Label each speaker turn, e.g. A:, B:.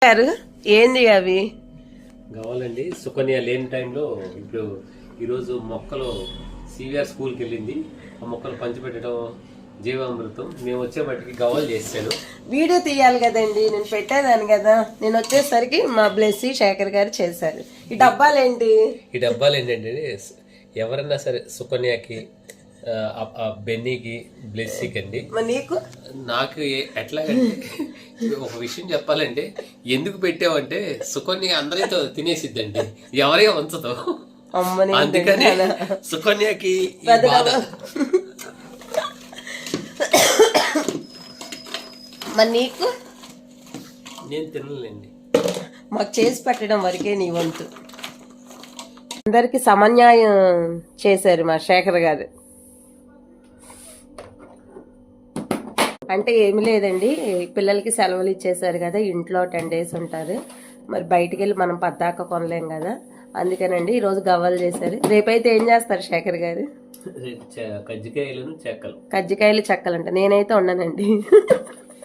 A: గారు ఏంది అవి
B: కావాలండి. సుకన్య లేని టైంలో ఇప్పుడు ఈరోజు మొక్కలు సివిఆర్ స్కూల్కి వెళ్ళింది. ఆ మొక్కలు పంచిపెట్టడం జీవామృతం. మేము వచ్చేపటికి గవ్వలు చేశాను.
A: వీడియో తీయాలి కదండి, నేను పెట్టేదాన్ని కదా. నేను వచ్చేసరికి మా బ్లెస్సీ శేఖర్ గారు చేశారు. ఈ డబ్బాలేంటి?
B: ఈ డబ్బాలు ఏంటంటే ఎవరన్నా సరే సుకన్యకి, బెన్నీకి, బ్లెస్సీకి అండి.
A: నీకు నాకు
B: ఎట్లాగంటే ఒక విషయం చెప్పాలంటే, ఎందుకు పెట్టావంటే సుకన్య అందరితో తినేసిద్దండి, ఎవరే ఉంచదు. అందుకని సుకన్యకి
A: మరి నీకు
B: నేను తినలేండి.
A: మాకు చేసి పెట్టడం వరకే నీ వంతు. అందరికి సమన్యాయం చేశారు మా శేఖర్ గారు. అంటే ఏమి లేదండి, పిల్లలకి సెలవులు ఇచ్చేసారు కదా, ఇంట్లో 10 days ఉంటారు. మరి బయటికి వెళ్ళి మనం పద్దాక కొనలేం కదా, అందుకనండి ఈరోజు గవ్వలు చేశారు. రేపైతే ఏం చేస్తారు శేఖర్ గారు?
B: కజ్జికాయలు చెక్కలు.
A: కజ్జికాయలు చెక్కలంట. నేనైతే ఉండనండి.